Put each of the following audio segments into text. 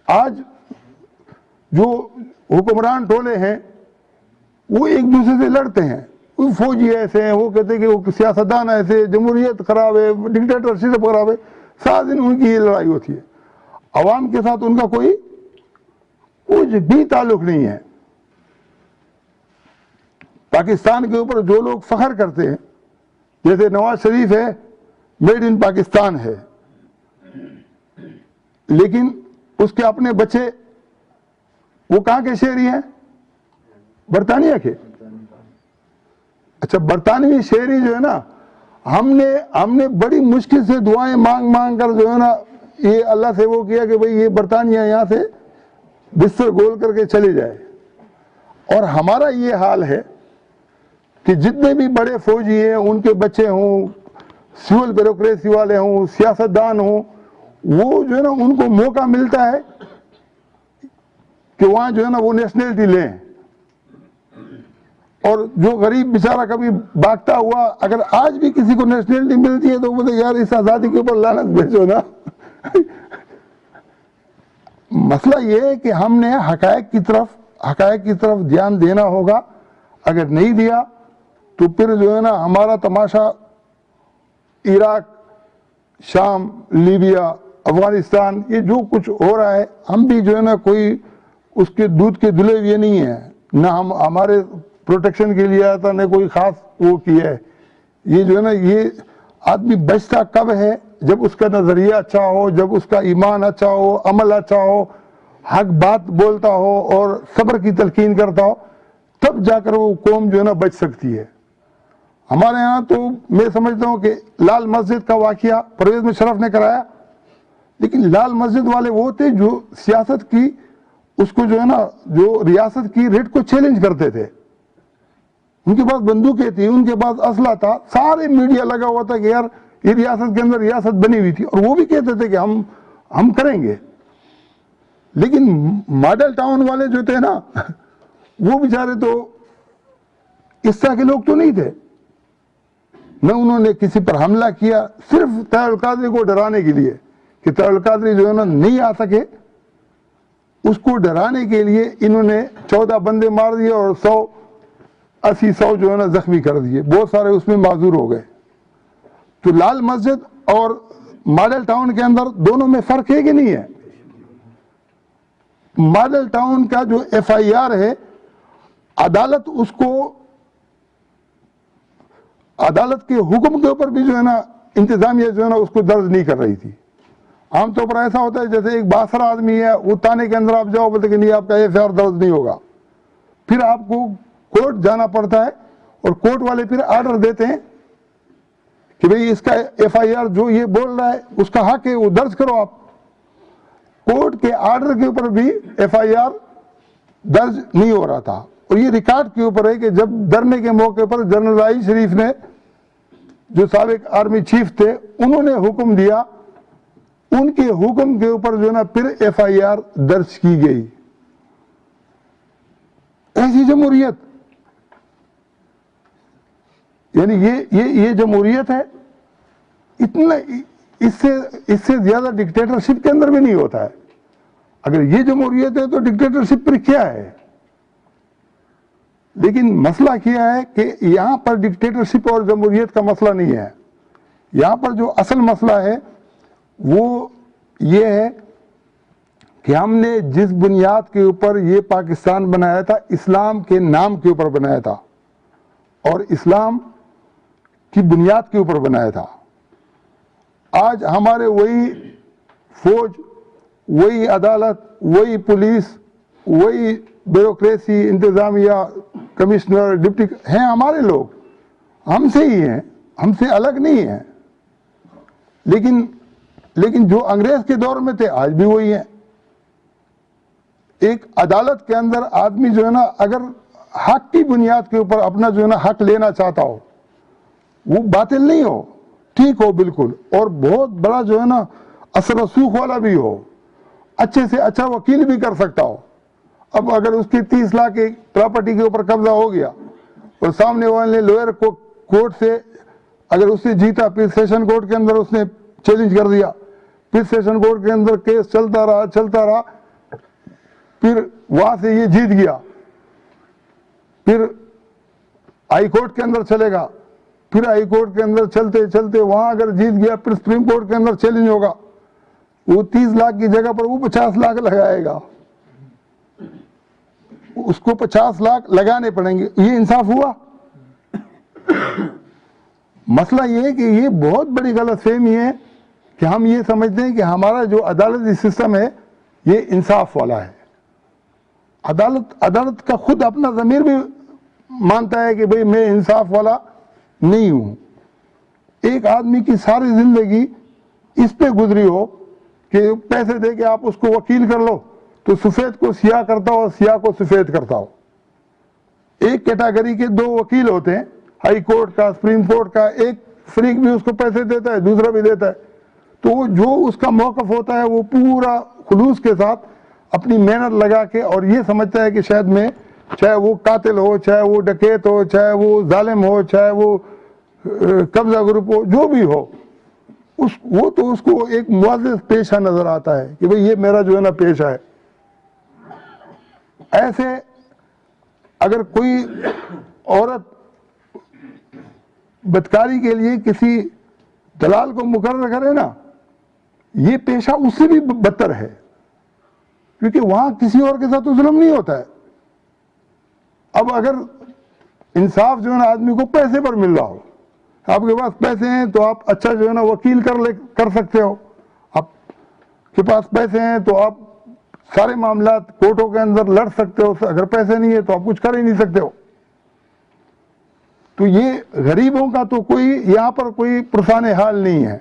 آج جو حکمران ٹولے ہیں وہ ایک دوسرے سے لڑتے ہیں، وہ فوجی ایسے ہیں، وہ کہتے ہیں کہ وہ سیاستدان ایسے، جمہوریت خراب ہے، ڈکٹیٹرشپ خراب ہے، سارا دن ان کی یہ لڑائی ہوتی ہے. عوام کے ساتھ ان کا کوئی کچھ بھی تعلق نہیں ہے. پاکستان کے اوپر جو لوگ فخر کرتے ہیں، جیسے نواز شریف ہے، میڈ ان پاکستان ہے، لیکن اس کے اپنے بچے وہ کہاں کے شہری ہیں؟ برطانیہ کے. اچھا، برطانوی شہری جو ہے نا، ہم نے بڑی مشکل سے دعائیں مانگ کر جو ہے نا یہ اللہ سے وہ کیا کہ بھئی یہ برطانیہ یہاں سے بستر گول کر کے چلے جائے. اور ہمارا یہ حال ہے کہ جتنے بھی بڑے فوجی ہیں، ان کے بچے ہوں، سول بیوروکریسی والے ہوں، سیاستدان ہوں، وہ جو ہے نا ان کو موقع ملتا ہے کہ وہاں جو ہے نا وہ نیشنلٹی لیں. اور جو غریب بیچارہ کبھی بھاگتا ہوا اگر آج بھی کسی کو نیشنلٹی ملتی ہے تو وہ بولتے یار اس آزادی کے اوپر لعنت بھیجو نا. مسئلہ یہ ہے کہ ہم نے حقائق کی طرف دھیان دینا ہوگا. اگر نہیں دیا تو پھر جو ہے نا ہمارا تماشا عراق، شام، لیبیا، افغانستان، یہ جو کچھ ہو رہا ہے، ہم بھی جو ہے نا کوئی اس کے دودھ کے دھلے ہوئے نہیں ہیں، نہ ہمارے پروٹیکشن کے لیے آیا تھا، نہ کوئی خاص وہ کیا ہے. یہ جو ہے نا یہ آدمی بچتا کب ہے؟ جب اس کا نظریہ اچھا ہو، جب اس کا ایمان اچھا ہو، عمل اچھا ہو، حق بات بولتا ہو اور صبر کی تلقین کرتا ہو، تب جا کر وہ قوم جو ہے نا بچ سکتی ہے. ہمارے ہاں تو میں سمجھتا ہوں کہ لال مسجد کا واقعہ پرویز مشرف نے کرایا، لیکن لال مسجد والے وہ تھے جو سیاست کی اس کو جو ہے نا جو ریاست کی ریٹ کو چیلنج کرتے تھے. ان کے پاس بندوقیں تھی، ان کے پاس اسلحہ تھا، سارے میڈیا لگا ہوا تھا کہ یار یہ ریاست کے اندر ریاست بنی ہوئی تھی، اور وہ بھی کہتے تھے کہ ہم کریں گے. لیکن ماڈل ٹاؤن والے جو تھے نا وہ بیچارے تو اس طرح کے لوگ تو نہیں تھے. نہ انہوں نے کسی پر حملہ کیا، صرف طاہر القادری کو ڈرانے کے لیے کہ طاہر القادری جو ہے نا نہیں آ سکے، اس کو ڈرانے کے لیے انہوں نے 14 بندے مار دیے اور 100 جو ہے نا زخمی کر دیے. بہت سارے اس میں معذور ہو گئے. تو لال مسجد اور ماڈل ٹاؤن کے اندر دونوں میں فرق ہے کہ نہیں ہے؟ ماڈل ٹاؤن کا جو ایف آئی آر ہے، عدالت کے حکم کے اوپر بھی جو ہے نا انتظامیہ جو ہے نا اس کو درج نہیں کر رہی تھی. عام طور پر ایسا ہوتا ہے جیسے ایک باسرا آدمی ہے، وہ تانے کے اندر آپ جاؤ، بولتے کہ نہیں آپ کا ایف آئی آر درج نہیں ہوگا، پھر آپ کو کورٹ جانا پڑتا ہے اور کورٹ والے پھر آرڈر دیتے ہیں کہ بھئی اس کا ایف آئی آر جو یہ بول رہا ہے اس کا حق ہے، وہ درج کرو. آپ کورٹ کے آرڈر کے اوپر بھی ایف آئی آر درج نہیں ہو رہا تھا. اور یہ ریکارڈ کے اوپر ہے کہ جب دھرنے کے موقع پر جنرل رائی شریف نے جو سابق آرمی چیف تھے انہوں نے حکم دیا، ان کے حکم کے اوپر جو ہے نا پھر ایف آئی آر درج کی گئی. ایسی جمہوریت، یعنی یہ جمہوریت ہے. اتنا اس سے زیادہ ڈکٹیٹرشپ کے اندر بھی نہیں ہوتا ہے. اگر یہ جمہوریت ہے تو ڈکٹیٹرشپ پر کیا ہے؟ لیکن مسئلہ کیا ہے کہ یہاں پر ڈکٹیٹرشپ اور جمہوریت کا مسئلہ نہیں ہے. یہاں پر جو اصل مسئلہ ہے وہ یہ ہے کہ ہم نے جس بنیاد کے اوپر یہ پاکستان بنایا تھا، اسلام کے نام کے اوپر بنایا تھا اور اسلام کی بنیاد کے اوپر بنایا تھا. آج ہمارے وہی فوج، وہی عدالت، وہی پولیس، وہی بیوروکریسی، انتظامیہ، کمشنر، ڈپٹی ہیں ہمارے لوگ، ہم سے ہی ہیں، ہم سے الگ نہیں ہیں. لیکن جو انگریز کے دور میں تھے آج بھی وہی ہیں. ایک عدالت کے اندر آدمی جو ہے نا اگر حق کی بنیاد کے اوپر اپنا جو ہے نا حق لینا چاہتا ہو، وہ باطل نہیں ہو، ٹھیک ہو بالکل، اور بہت بڑا جو ہے نا اثر و رسوخ والا بھی ہو، اچھے سے اچھا وکیل بھی کر سکتا ہو. اب اگر اس کی 30 لاکھ کی پراپرٹی کے اوپر قبضہ ہو گیا اور سامنے والے لوئر کورٹ سے اگر اس نے جیتا، پھر سیشن کورٹ کے اندر اس نے چیلنج کر دیا، پھر سیشن کورٹ کے اندر کیس چلتا رہا، پھر وہاں سے یہ جیت گیا، پھر ہائی کورٹ کے اندر چلے گا، پھر ہائی کورٹ کے اندر چلتے چلتے وہاں اگر جیت گیا پھر سپریم کورٹ کے اندر چیلنج ہوگا، وہ 30 لاکھ کی جگہ پر وہ 50 لاکھ لگائے گا، اس کو 50 لاکھ لگانے پڑیں گے. یہ انصاف ہوا؟ مسئلہ یہ ہے کہ یہ بہت بڑی غلط فہمی ہے کہ ہم یہ سمجھتے ہیں کہ ہمارا جو عدالتی سسٹم ہے یہ انصاف والا ہے. عدالت کا خود اپنا ضمیر بھی مانتا ہے کہ بھئی میں انصاف والا نہیں ہوں. ایک آدمی کی ساری زندگی اس پہ گزری ہو کہ پیسے دے کے آپ اس کو وکیل کر لو تو سفید کو سیاہ کرتا ہو اور سیاہ کو سفید کرتا ہو. ایک کیٹاگری کے 2 وکیل ہوتے ہیں، ہائی کورٹ کا، سپریم کورٹ کا، ایک فریق بھی اس کو پیسے دیتا ہے، دوسرا بھی دیتا ہے. تو جو اس کا موقف ہوتا ہے وہ پورا خلوص کے ساتھ اپنی محنت لگا کے اور یہ سمجھتا ہے کہ شاید میں، چاہے وہ قاتل ہو، چاہے وہ ڈکیت ہو، چاہے وہ ظالم ہو، چاہے وہ قبضہ گروپ ہو، جو بھی ہو، وہ تو اس کو ایک معزز پیشہ نظر آتا ہے کہ بھئی یہ میرا جو ہے نا پیشہ ہے. ایسے اگر کوئی عورت بدکاری کے لیے کسی دلال کو مقرر کرے نا، یہ پیشہ اس سے بھی بدتر ہے، کیونکہ وہاں کسی اور کے ساتھ تو ظلم نہیں ہوتا ہے. اب اگر انصاف جو ہے نا آدمی کو پیسے پر مل رہا ہو، آپ کے پاس پیسے ہیں تو آپ اچھا جو ہے نا وکیل کر سکتے ہو، آپ کے پاس پیسے ہیں تو آپ سارے معاملات کورٹوں کے اندر لڑ سکتے ہو، اگر پیسے نہیں ہے تو آپ کچھ کر ہی نہیں سکتے ہو. تو یہ غریبوں کا تو کوئی یہاں پر کوئی پرسان حال نہیں ہے.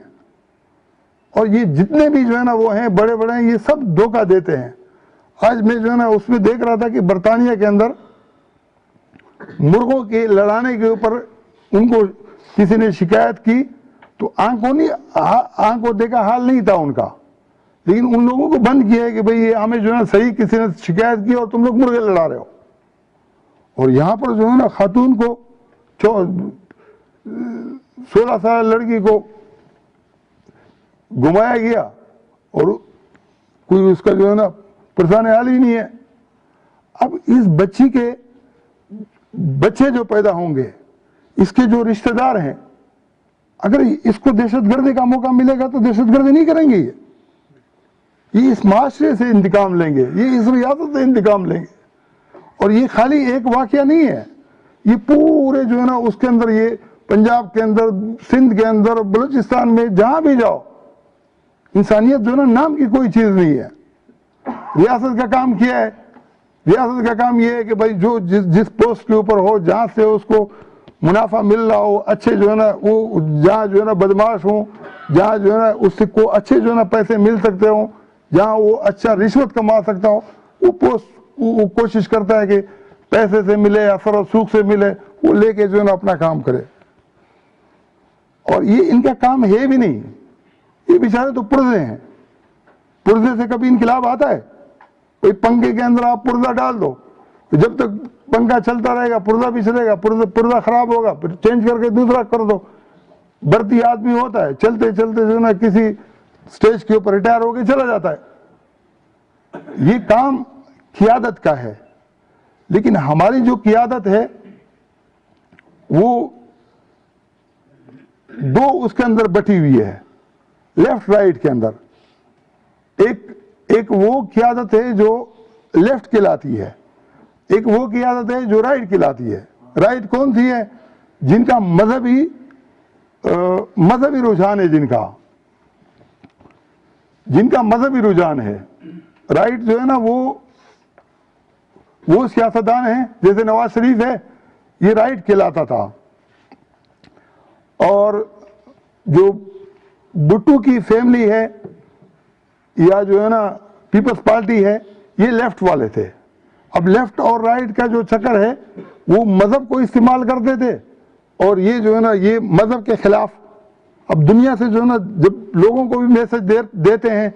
اور یہ جتنے بھی جو ہے نا وہ ہیں بڑے بڑے ہیں، یہ سب دھوکہ دیتے ہیں. آج میں جو ہے نا اس میں دیکھ رہا تھا کہ برطانیہ کے اندر مرغوں کے لڑانے کے اوپر ان کو کسی نے شکایت کی تو آنکھوں دیکھا حال نہیں تھا ان کا، لیکن ان لوگوں کو بند کیا ہے کہ بھئی یہ ہمیں جو ہے نا صحیح کسی نے شکایت کی اور تم لوگ مرغے لڑا رہے ہو. اور یہاں پر جو ہے نا خاتون کو 16 سال لڑکی کو گھمایا گیا اور کوئی اس کا جو ہے نا پرسان حال ہی نہیں ہے. اب اس بچے جو پیدا ہوں گے، اس کے جو رشتہ دار ہیں، اگر اس کو دہشت گردی کا موقع ملے گا تو دہشت گردی نہیں کریں گے. یہ اس معاشرے سے انتقام لیں گے، یہ اس ریاست سے انتقام لیں گے. اور یہ خالی ایک واقعہ نہیں ہے، یہ پورے جو ہے نا اس کے اندر، یہ پنجاب کے اندر، سندھ کے اندر، بلوچستان میں جہاں بھی جاؤ، انسانیت جو ہے نا نام کی کوئی چیز نہیں ہے. ریاست کا کام کیا ہے؟ ریاست کا کام یہ ہے کہ بھائی جو جس پوسٹ کے اوپر ہو، جہاں سے اس کو منافع مل رہا ہو، اچھے جو ہے نا وہ جہاں جو ہے نا بدماش ہوں، جہاں جو ہے نا اس کو اچھے جو ہے نا پیسے مل سکتے ہوں، جہاں وہ اچھا رشوت کما سکتا ہو، وہ پوسٹ وہ کوشش کرتا ہے کہ پیسے سے ملے، اثر و سوکھ سے ملے، وہ لے کے جو ہے نا اپنا کام کرے. اور یہ ان کا کام ہے بھی نہیں. یہ بیچارے تو پردے ہیں. پردے سے کبھی انقلاب آتا ہے؟ کوئی پنکھے کے اندر آپ پردہ ڈال دو، جب تک پنکھا چلتا رہے گا پردہ بھی چلے گا، پردہ خراب ہوگا پھر چینج کر کے دوسرا کر دو. برتی آدمی ہوتا ہے، چلتے چلتے جو ہے نا کسی سٹیج کے اوپر ریٹائر ہو کے چلا جاتا ہے. یہ کام قیادت کا ہے، لیکن ہماری جو قیادت ہے وہ 2 اس کے اندر بٹی ہوئی ہے، لیفٹ رائٹ کے اندر. ایک وہ قیادت ہے جو لیفٹ کہلاتی ہے، ایک وہ قیادت ہے جو رائٹ کہلاتی ہے. رائٹ کون سی ہے؟ جن کا مذہبی رجحان ہے، جن کا مذہبی رجحان ہے. رائٹ جو ہے نا وہ سیاستدان ہیں، جیسے نواز شریف ہے، یہ رائٹ کہلاتا تھا. اور جو بٹو کی فیملی ہے یا جو ہے نا پیپلز پارٹی ہے، یہ لیفٹ والے تھے. اب لیفٹ اور رائٹ کا جو چکر ہے وہ مذہب کو استعمال کرتے تھے، اور یہ جو ہے نا یہ مذہب کے خلاف. اب دنیا سے جو ہے نا جب لوگوں کو بھی میسج دیتے ہیں،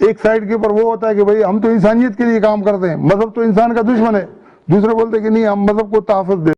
ایک سائڈ کے اوپر وہ ہوتا ہے کہ بھئی ہم تو انسانیت کے لیے کام کرتے ہیں، مذہب تو انسان کا دشمن ہے. دوسرے بولتے ہیں کہ نہیں، ہم مذہب کو تحفظ دیتے ہیں.